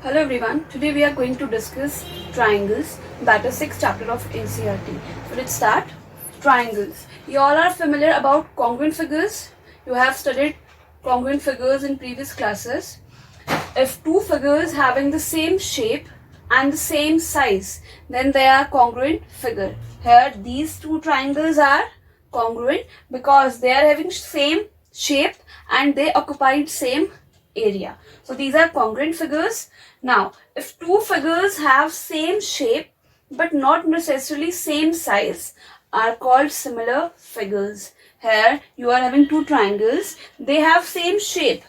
Hello everyone, today we are going to discuss triangles, that is 6th chapter of NCERT. So let's start. Triangles. You all are familiar about congruent figures. You have studied congruent figures in previous classes. If two figures having the same shape and the same size, then they are congruent figure. Here these two triangles are congruent because they are having same shape and they occupied same area. So these are congruent figures. Now, if two figures have same shape but not necessarily same size are called similar figures. Here you are having two triangles. They have same shape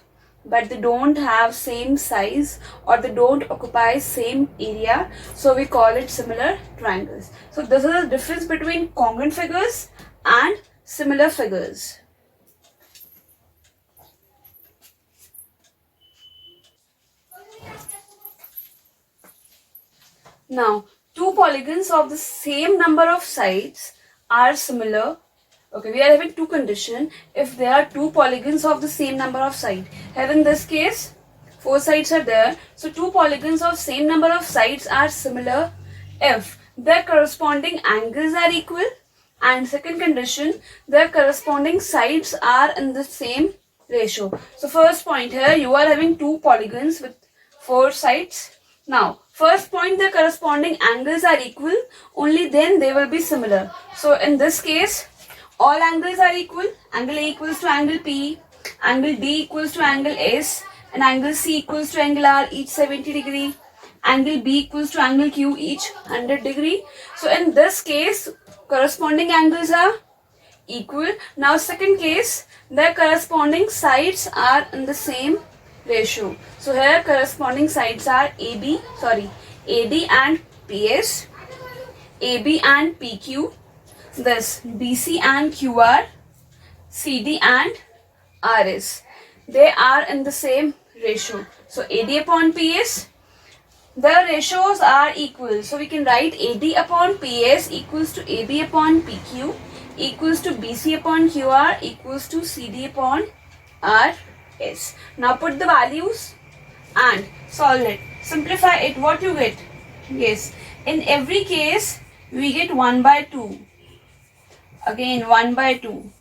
but they don't have same size or they don't occupy same area. So we call it similar triangles. So this is the difference between congruent figures and similar figures. Now, two polygons of the same number of sides are similar. Okay, we are having two conditions. If there are two polygons of the same number of sides, here in this case, four sides are there. So, two polygons of same number of sides are similar if their corresponding angles are equal. And second condition, their corresponding sides are in the same ratio. So, first point here, you are having two polygons with four sides. Now, first point, the corresponding angles are equal, only then they will be similar. So, in this case, all angles are equal. Angle A equals to angle P, angle D equals to angle S, and angle C equals to angle R, each 70 degree. Angle B equals to angle Q, each 100 degree. So, in this case, corresponding angles are equal. Now, second case, their corresponding sides are in the same ratio. So here corresponding sides are AD and PS, AB and PQ, this BC and QR, CD and RS. They are in the same ratio. So AD upon PS, the ratios are equal. So we can write AD upon PS equals to AB upon PQ equals to BC upon QR equals to CD upon RS. Now put the values and solve it. Simplify it. What you get? Yes. In every case, we get 1 by 2. Again 1 by 2.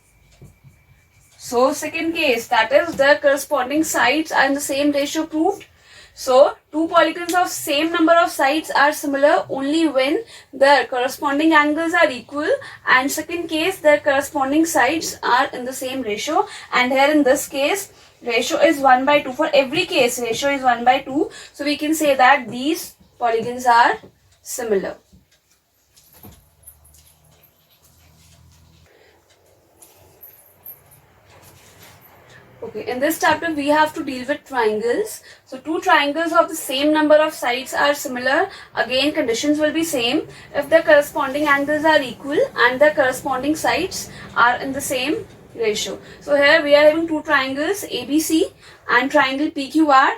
So second case, that is the corresponding sides are in the same ratio proved. So two polygons of same number of sides are similar only when their corresponding angles are equal, and second case their corresponding sides are in the same ratio, and here in this case ratio is 1 by 2. For every case ratio is 1 by 2. So we can say that these polygons are similar. Okay, in this chapter we have to deal with triangles. So two triangles of the same number of sides are similar. Again conditions will be same if the corresponding angles are equal and the corresponding sides are in the same ratio. So here we are having two triangles ABC and triangle PQR.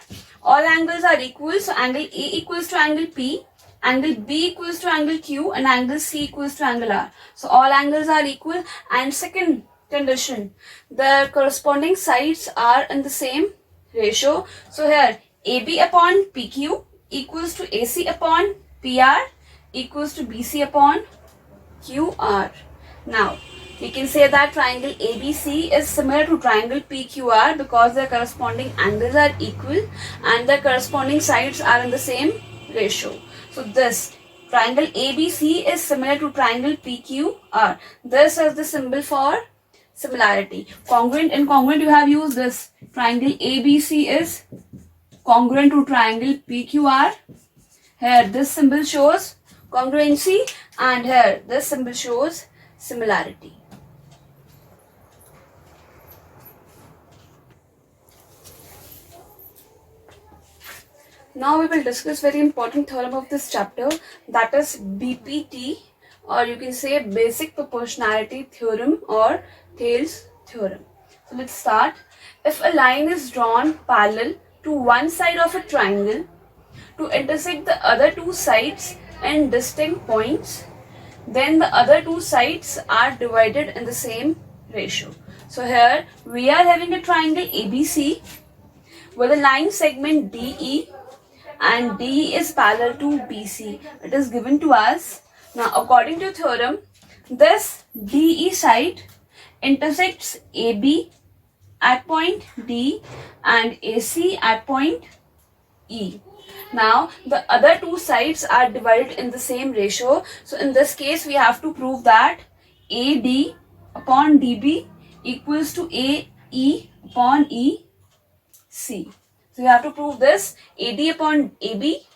All angles are equal. So angle A equals to angle P, angle B equals to angle Q, and angle C equals to angle R. So all angles are equal, and second condition, the corresponding sides are in the same ratio. So here AB upon PQ equals to AC upon PR equals to BC upon QR. Now we can say that triangle ABC is similar to triangle PQR because their corresponding angles are equal and their corresponding sides are in the same ratio. So this triangle ABC is similar to triangle PQR. This is the symbol for similarity. Congruent and congruent you have used this. Triangle ABC is congruent to triangle PQR. Here this symbol shows congruency and here this symbol shows similarity. Now we will discuss very important theorem of this chapter, that is BPT, or you can say basic proportionality theorem or Thales theorem. So let's start. If a line is drawn parallel to one side of a triangle to intersect the other two sides in distinct points, then the other two sides are divided in the same ratio. So here we are having a triangle ABC with a line segment DE and DE is parallel to BC. It is given to us. Now according to theorem, this DE side intersects AB at point D and AC at point E. Now the other two sides are divided in the same ratio. So in this case we have to prove that AD upon DB equals to AE upon EC. So we have to prove this AD upon AB,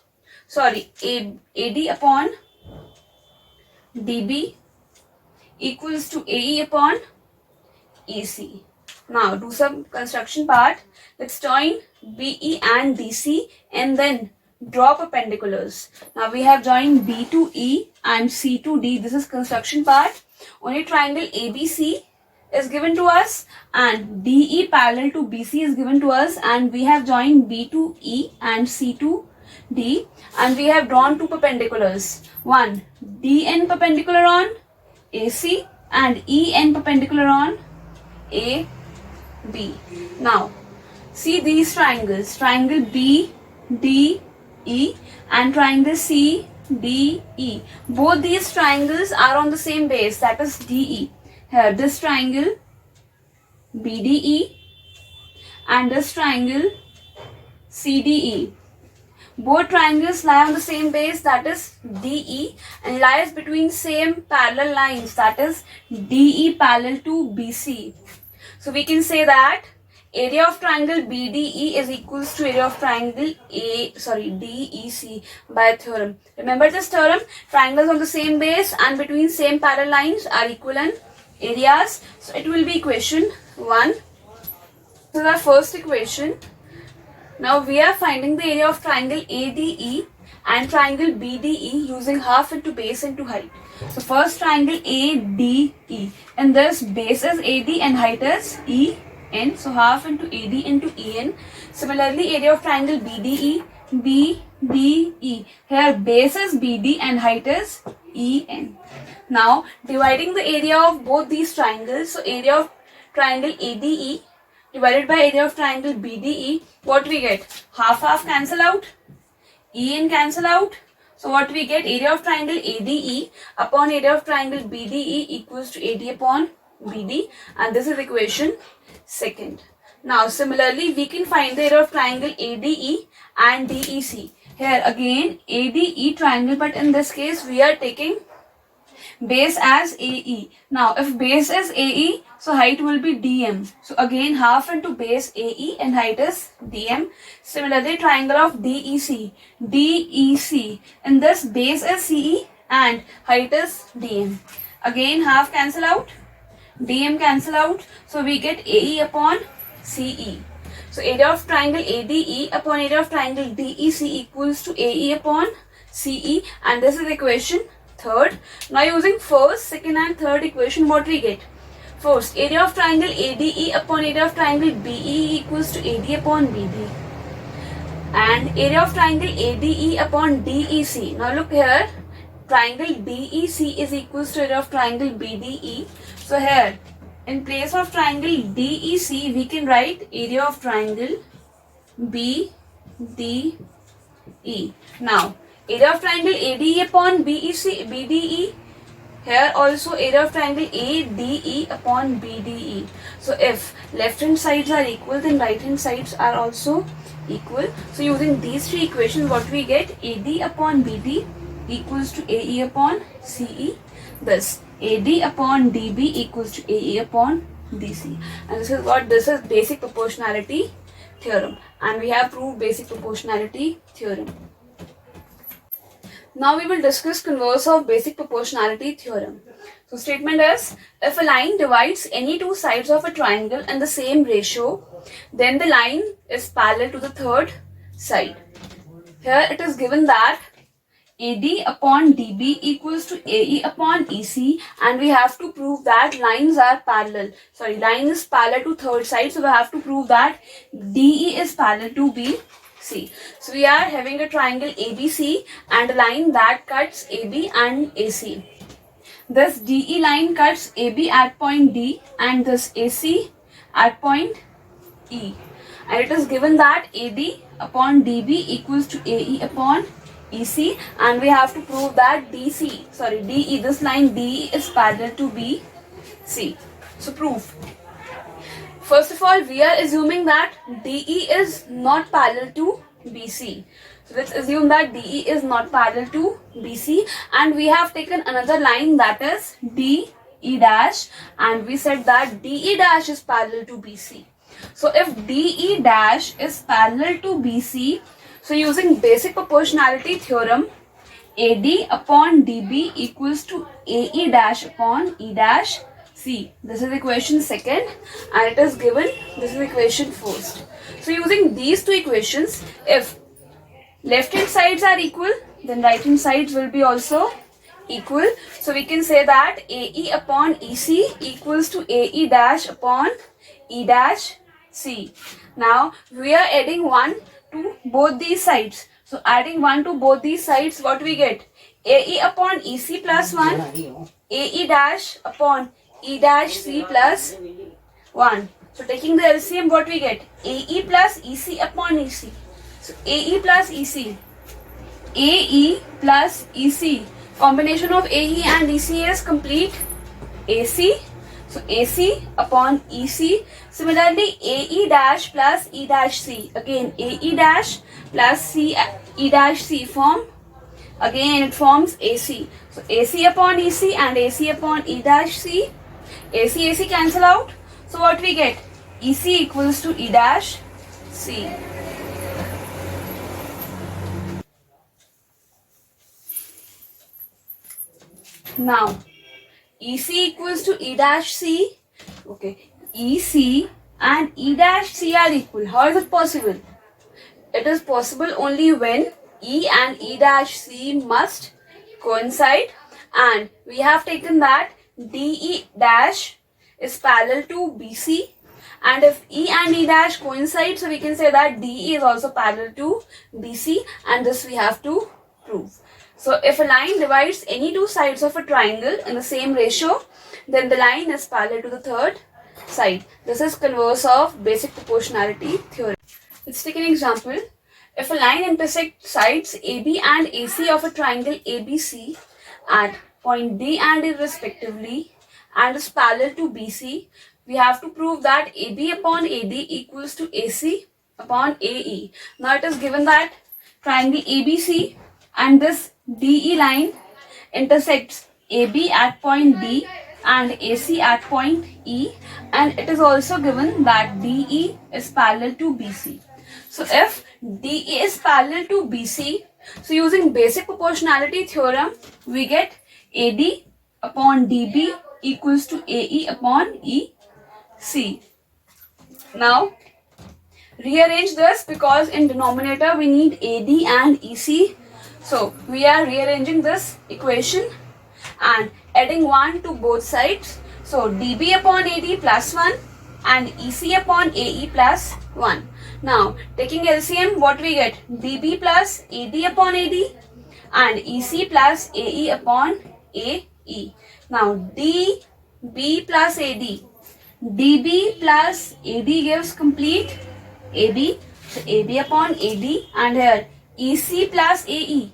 AD upon DB equals to AE upon EC. Now do some construction part. Let's join BE and DC and then draw perpendiculars. Now we have joined B to E and C to D. This is construction part. Only triangle ABC is given to us and DE parallel to BC is given to us, and we have joined B to E and C to D, and we have drawn two perpendiculars. One DN perpendicular on AC and EN perpendicular on AB. Now see these triangles, triangle BDE and triangle CDE. Both these triangles are on the same base, that is DE. Here this triangle BDE and this triangle CDE. Both triangles lie on the same base, that is DE, and lies between same parallel lines, that is DE parallel to BC. So we can say that area of triangle BDE is equals to area of triangle DEC by theorem. Remember this theorem, triangles on the same base and between same parallel lines are equal in areas. So it will be equation 1. This is our first equation. Now we are finding the area of triangle ADE and triangle BDE using half into base into height. So first triangle ADE, and this base is AD and height is EN. So half into AD into EN. Similarly, area of triangle BDE. Here base is BD and height is EN. Now dividing the area of both these triangles, so area of triangle ADE divided by area of triangle BDE, what we get? Half cancel out, EN cancel out. So what we get? Area of triangle ADE upon area of triangle BDE equals to AD upon BD, and this is equation 2nd. Now similarly we can find the area of triangle ADE and DEC. Here again ADE triangle, but in this case we are taking base as AE. Now if base is AE, so height will be DM. So again half into base AE and height is DM. Similarly triangle of DEC, and this base is CE and height is DM. Again half cancel out, DM cancel out, so we get AE upon CE. So area of triangle ADE upon area of triangle DEC equals to AE upon CE, and this is equation 3rd. Now using first, second and third equation, what we get? First, area of triangle ADE upon area of triangle BE equals to AD upon BD, and area of triangle ADE upon DEC. Now look here, triangle DEC is equals to area of triangle BDE. So here in place of triangle DEC we can write area of triangle BDE. Now area of triangle ADE upon BDE. Here also area of triangle ADE upon BDE. So if left hand sides are equal, then right hand sides are also equal. So using these three equations, what we get? AD upon BD equals to AE upon CE. Thus AD upon DB equals to AE upon DC. And this is basic proportionality theorem. And we have proved basic proportionality theorem. Now we will discuss converse of basic proportionality theorem. So statement is, if a line divides any two sides of a triangle in the same ratio, then the line is parallel to the third side. Here it is given that AD upon DB equals to AE upon EC, and we have to prove that lines are parallel. Line is parallel to third side, so we have to prove that DE is parallel to BC. So we are having a triangle ABC and a line that cuts AB and AC. This DE line cuts AB at point D and this AC at point E. and it is given that AD upon DB equals to AE upon EC, and we have to prove that DE, this line DE is parallel to BC. So proof. First of all, we are assuming that DE is not parallel to BC. So let's assume that DE is not parallel to BC, and we have taken another line, that is DE dash, and we said that DE dash is parallel to BC. So if DE dash is parallel to BC, so using basic proportionality theorem, AD upon DB equals to AE dash upon E dash C. This is equation second, and it is given, this is equation first. So using these two equations, if left hand sides are equal, then right hand sides will be also equal. So we can say that AE upon EC equals to AE dash upon E dash C. Now we are adding 1 to both these sides. So adding 1 to both these sides, what we get? AE upon EC plus 1, AE dash upon E dash C plus 1. So taking the LCM, what we get? AE plus EC upon EC. So AE plus EC. AE plus EC. Combination of AE and EC is complete AC. So AC upon EC. Similarly, AE dash plus E dash C. Again, AE dash plus C, E dash C form. Again, it forms AC. So AC upon EC and AC upon E dash C. AC cancel out. So what we get? EC equals to E dash C. Now, EC equals to E dash C. Okay, EC and E dash C are equal. How is it possible? It is possible only when E and E dash C must coincide, and we have taken that DE dash is parallel to BC, and if E and E dash coincide, so we can say that DE is also parallel to BC, and this we have to prove. So if a line divides any two sides of a triangle in the same ratio, then the line is parallel to the third side. This is converse of basic proportionality theorem. Let's take an example. If a line intersects sides AB and AC of a triangle ABC at point D and E respectively and is parallel to BC, we have to prove that AB upon AD equals to AC upon AE. Now it is given that triangle ABC and this DE line intersects AB at point D and AC at point E, and it is also given that DE is parallel to BC. So if DE is parallel to BC, so using basic proportionality theorem, we get AD upon DB equals to AE upon EC. Now rearrange this, because in denominator we need AD and EC. So we are rearranging this equation and adding 1 to both sides. So DB upon AD plus 1 and EC upon AE plus 1. Now taking LCM, what we get? DB plus AD upon AD and EC plus AE upon AE. Now DB plus AD. DB plus AD gives complete AB. So AB upon AD, and here EC plus AE.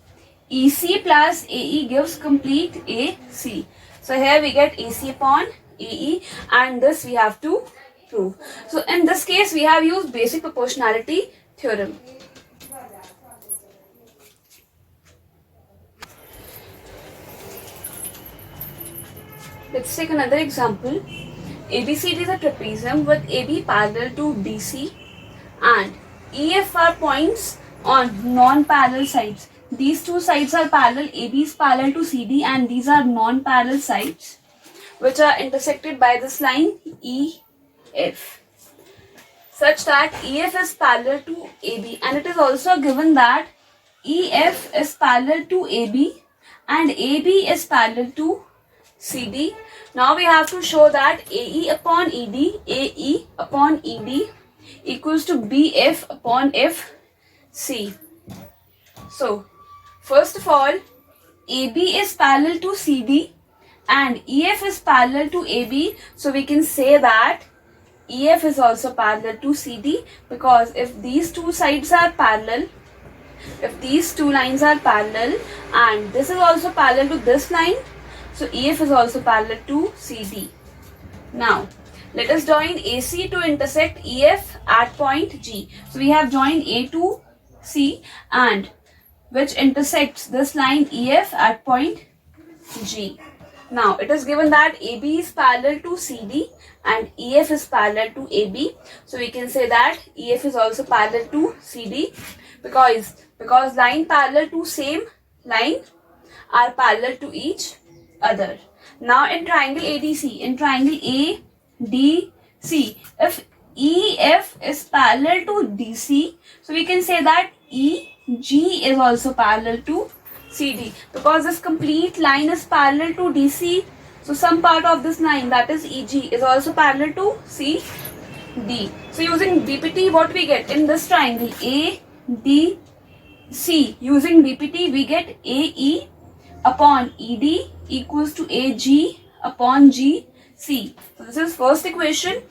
EC plus AE gives complete AC. So here we get AC upon AE, and this we have to prove. So in this case we have used basic proportionality theorem. Let's take another example. ABCD is a trapezium with AB parallel to DC and EF are points on non-parallel sides. These two sides are parallel. AB is parallel to CD and these are non-parallel sides which are intersected by this line EF, such that EF is parallel to AB, and it is also given that EF is parallel to AB and AB is parallel to CD. Now we have to show that AE upon AE upon ED equals to BF upon FC. So first of all, AB is parallel to CD and EF is parallel to AB. So we can say that EF is also parallel to CD, because if these two sides are parallel, if these two lines are parallel and this is also parallel to this line, so EF is also parallel to CD. Now, let us join AC to intersect EF at point G. So, we have joined A to C and which intersects this line EF at point G. Now, it is given that AB is parallel to CD and EF is parallel to AB. So, we can say that EF is also parallel to CD because line parallel to same line are parallel to each other. Now, in triangle ADC, in triangle ADC, if EF is parallel to DC, so we can say that EG is also parallel to CD, because this complete line is parallel to DC. So some part of this line, that is EG, is also parallel to CD. So using BPT, what we get in this triangle ADC, using BPT we get AE upon ED equals to AG upon GC. So this is first equation.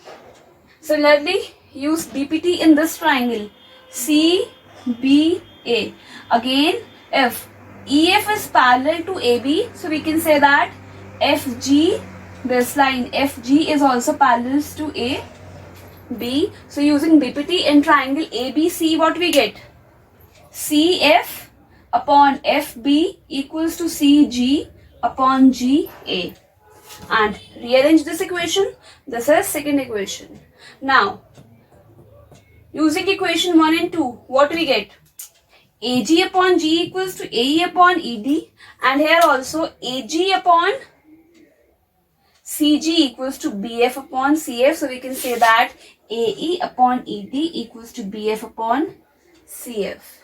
Similarly, use BPT in this triangle CBA. Again, if EF is parallel to AB, so we can say that FG, this line FG is also parallel to AB. So using BPT in triangle ABC, what we get? CF upon FB equals to CG upon GA. And rearrange this equation. This is second equation. Now, using equation 1 and 2, what we get? AG upon G equals to AE upon ED, and here also AG upon CG equals to BF upon CF. So we can say that AE upon ED equals to BF upon CF.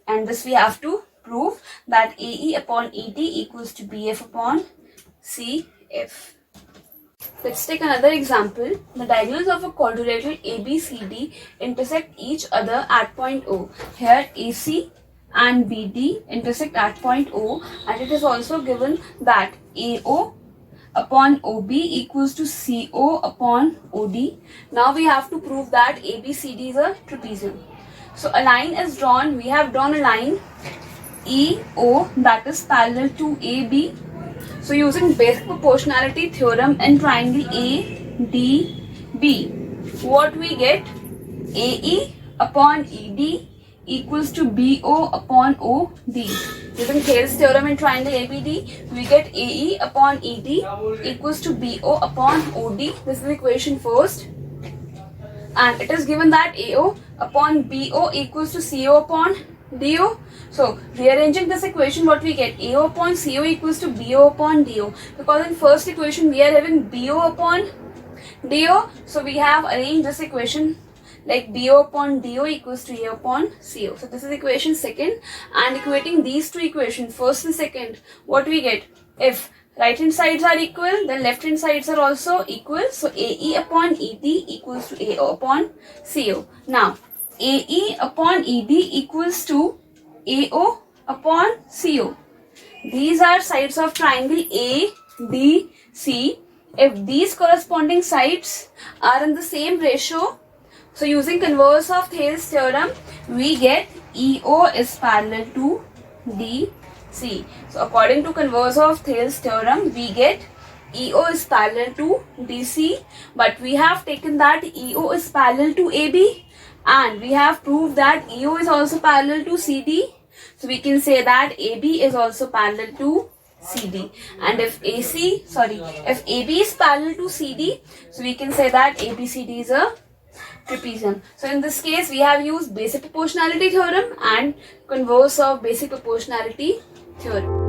And this we have to prove that AE upon ED equals to BF upon CF. Let's take another example. The diagonals of a quadrilateral ABCD intersect each other at point O. Here AC and BD intersect at point O, and it is also given that AO upon OB equals to CO upon OD. Now we have to prove that ABCD is a trapezium. So a line is drawn. We have drawn a line EO that is parallel to AB. So using basic proportionality theorem in triangle ADB, what we get? AE upon ED equals to BO upon OD. Using Thales theorem in triangle ABD, we get AE upon ED equals to BO upon OD. This is equation first. And it is given that AO upon BO equals to CO upon DO. So rearranging this equation, what we get? AO upon CO equals to BO upon DO. Because in first equation we are having BO upon DO. So we have arranged this equation like BO upon DO equals to A upon CO. So this is equation second. And equating these two equations, first and second, what we get? If right hand sides are equal, then left hand sides are also equal. So AE upon ED equals to AO upon CO. Now AE upon ED equals to AO upon CO. These are sides of triangle ADC. If these corresponding sides are in the same ratio, so using converse of Thales theorem, we get EO is parallel to DC. So according to converse of Thales theorem, we get EO is parallel to DC, but we have taken that EO is parallel to AB, and we have proved that EO is also parallel to CD. So we can say that AB is also parallel to CD. And if AB is parallel to CD, so we can say that ABCD is a trapezium. So in this case, we have used basic proportionality theorem and converse of basic proportionality theorem.